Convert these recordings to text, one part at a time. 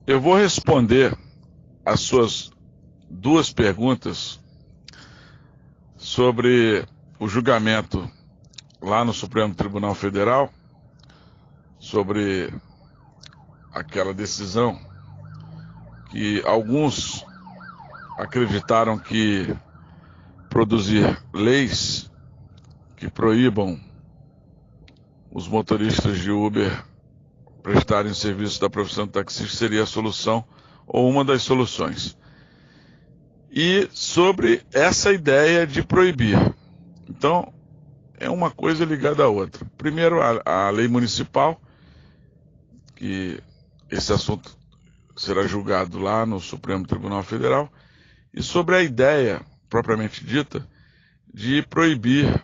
Eu vou responder as suas duas perguntas sobre o julgamento lá no Supremo Tribunal Federal, sobre aquela decisão que alguns acreditaram que produzir leis que proíbam os motoristas de Uber prestarem o serviço da profissão de taxista seria a solução ou uma das soluções. E sobre essa ideia de proibir. Então, é uma coisa ligada à outra. Primeiro, a lei municipal, que esse assunto será julgado lá no Supremo Tribunal Federal, e sobre a ideia, propriamente dita, de proibir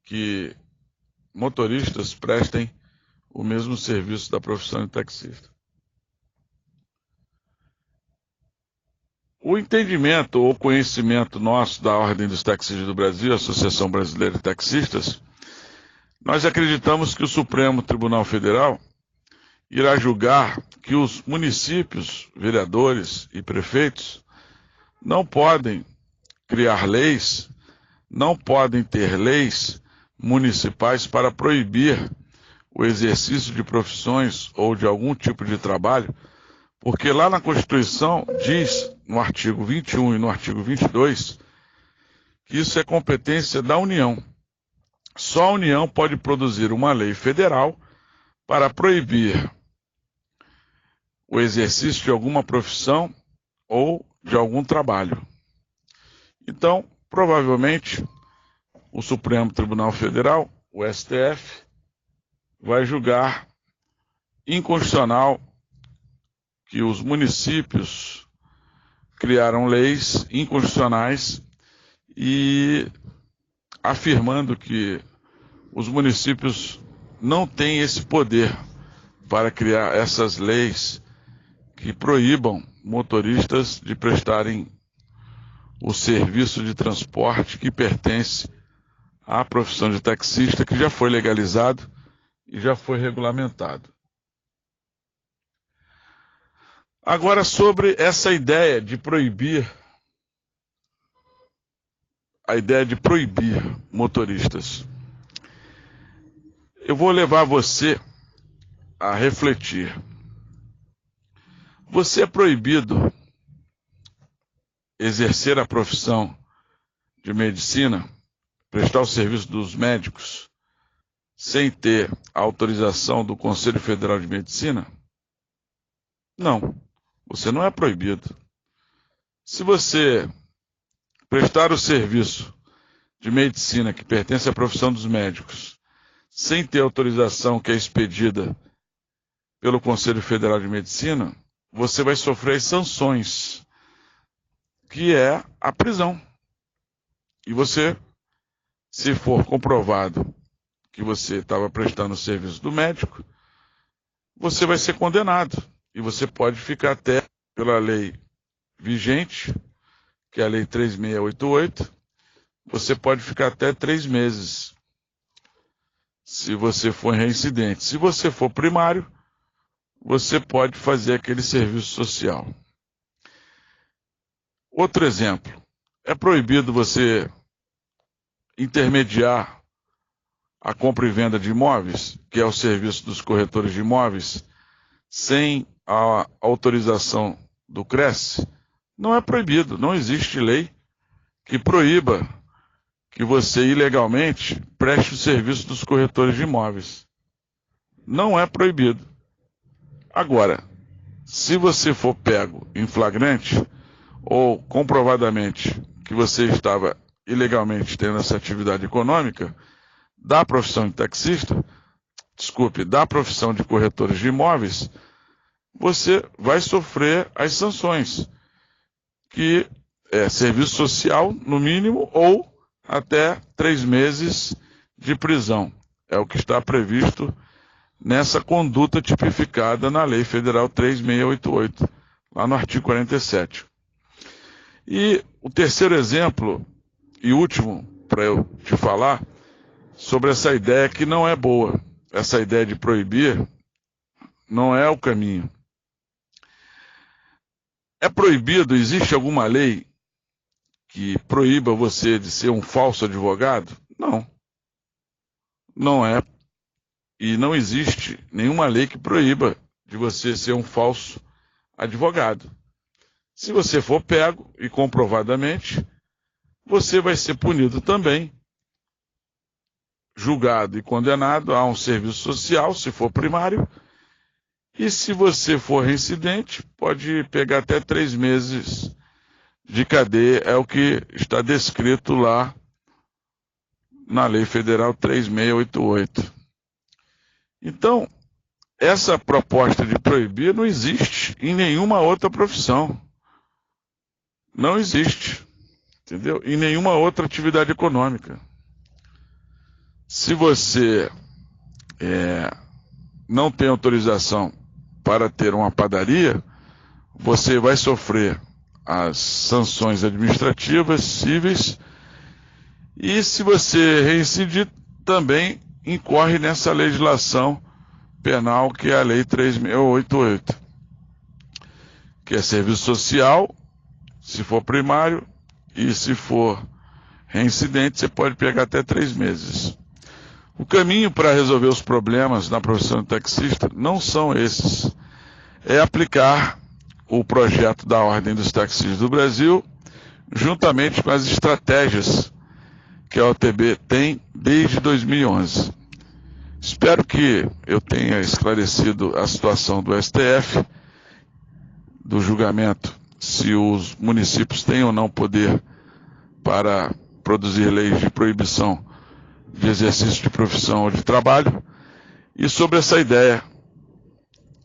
que motoristas prestem o mesmo serviço da profissão de taxista. O entendimento ou conhecimento nosso da Ordem dos Taxistas do Brasil, Associação Brasileira de Taxistas, nós acreditamos que o Supremo Tribunal Federal irá julgar que os municípios, vereadores e prefeitos não podem criar leis, não podem ter leis municipais para proibir o exercício de profissões ou de algum tipo de trabalho, porque lá na Constituição diz, no artigo 21 e no artigo 22, que isso é competência da União. Só a União pode produzir uma lei federal para proibir o exercício de alguma profissão ou de algum trabalho. Então, provavelmente, o Supremo Tribunal Federal, o STF, vai julgar inconstitucional que os municípios criaram leis inconstitucionais e afirmando que os municípios não têm esse poder para criar essas leis que proíbam motoristas de prestarem o serviço de transporte que pertence à profissão de taxista, que já foi legalizado e já foi regulamentado. Agora, sobre essa ideia de proibir, motoristas, eu vou levar você a refletir. Você é proibido exercer a profissão de medicina, prestar o serviço dos médicos, sem ter a autorização do Conselho Federal de Medicina? Não, você não é proibido. Se você prestar o serviço de medicina que pertence à profissão dos médicos, sem ter autorização que é expedida pelo Conselho Federal de Medicina, você vai sofrer as sanções, que é a prisão. E você, se for comprovado que você estava prestando o serviço do médico, você vai ser condenado. E você pode ficar até, pela lei vigente, que é a Lei 3688, você pode ficar até 3 meses, se você for reincidente. Se você for primário, você pode fazer aquele serviço social. Outro exemplo, é proibido você intermediar a compra e venda de imóveis, que é o serviço dos corretores de imóveis, sem a autorização do CRES? Não é proibido, não existe lei que proíba que você ilegalmente preste o serviço dos corretores de imóveis. Não é proibido. Agora, se você for pego em flagrante ou comprovadamente que você estava ilegalmente tendo essa atividade econômica da profissão de taxista, da profissão de corretores de imóveis, você vai sofrer as sanções, que é serviço social, no mínimo, ou até 3 meses de prisão. É o que está previsto nessa conduta tipificada na Lei Federal 3688, lá no artigo 47. E o terceiro exemplo, e último, para eu te falar, sobre essa ideia que não é boa. Essa ideia de proibir não é o caminho. É proibido, existe alguma lei que proíba você de ser um falso advogado? Não. Não é. E não existe nenhuma lei que proíba de você ser um falso advogado. Se você for pego e comprovadamente, você vai ser punido também, julgado e condenado a um serviço social, se for primário, e se você for reincidente, pode pegar até 3 meses de cadeia, é o que está descrito lá na Lei Federal 3688. Então, essa proposta de proibir não existe em nenhuma outra profissão. Não existe, entendeu? Em nenhuma outra atividade econômica. Se você não tem autorização para ter uma padaria, você vai sofrer as sanções administrativas, cíveis, e se você reincidir, também incorre nessa legislação penal que é a Lei 3688, que é serviço social, se for primário, e se for reincidente, você pode pegar até 3 meses. O caminho para resolver os problemas na profissão de taxista não são esses. É aplicar o projeto da Ordem dos Taxistas do Brasil, juntamente com as estratégias que a OTB tem desde 2011. Espero que eu tenha esclarecido a situação do STF, do julgamento, se os municípios têm ou não poder para produzir leis de proibição de exercício de profissão ou de trabalho, e sobre essa ideia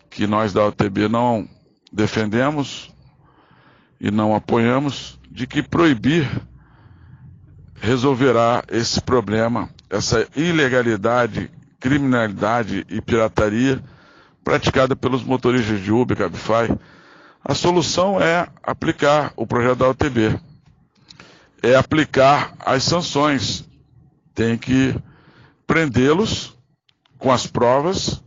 que nós da OTB não defendemos e não apoiamos, de que proibir resolverá esse problema, essa ilegalidade, criminalidade e pirataria praticada pelos motoristas de Uber, Cabify. A solução é aplicar o projeto da OTB, é aplicar as sanções. Tem que prendê-los com as provas,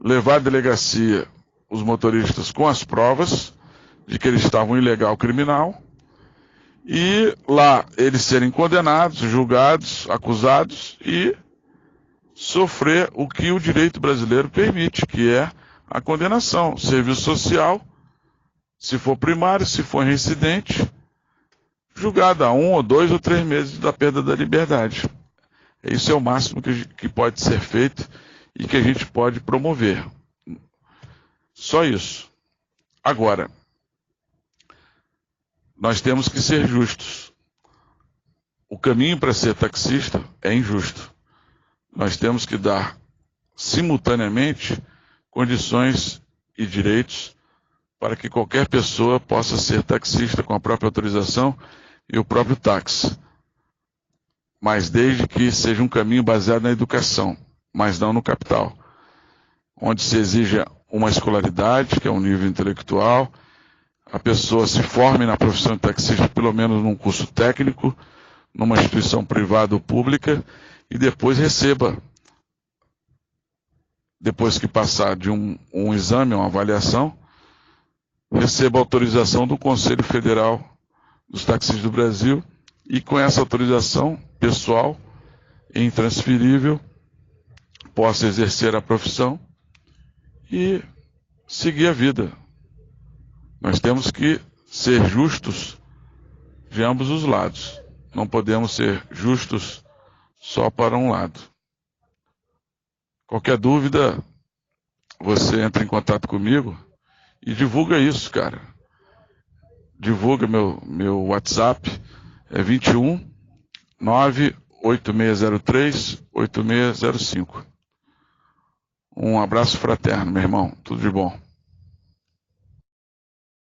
levar à delegacia os motoristas com as provas de que eles estavam ilegal criminal, e lá eles serem condenados, julgados, acusados e sofrer o que o direito brasileiro permite, que é a condenação, serviço social, se for primário, se for reincidente, julgado a 1 ou 2 ou 3 meses da perda da liberdade. Isso é o máximo que pode ser feito e que a gente pode promover. Só isso. Agora, nós temos que ser justos. O caminho para ser taxista é injusto. Nós temos que dar simultaneamente condições e direitos para que qualquer pessoa possa ser taxista com a própria autorização e o próprio táxi. Mas desde que seja um caminho baseado na educação, mas não no capital, onde se exija uma escolaridade, que é um nível intelectual, a pessoa se forme na profissão de taxista, pelo menos num curso técnico, numa instituição privada ou pública, e depois receba, depois que passar de um exame, uma avaliação, receba autorização do Conselho Federal dos Taxistas do Brasil, e com essa autorização pessoal e intransferível, possa exercer a profissão e seguir a vida. Nós temos que ser justos de ambos os lados. Não podemos ser justos só para um lado. Qualquer dúvida, você entra em contato comigo e divulga isso, cara. Divulga meu WhatsApp, é 21 98603 8605. Um abraço fraterno, meu irmão. Tudo de bom.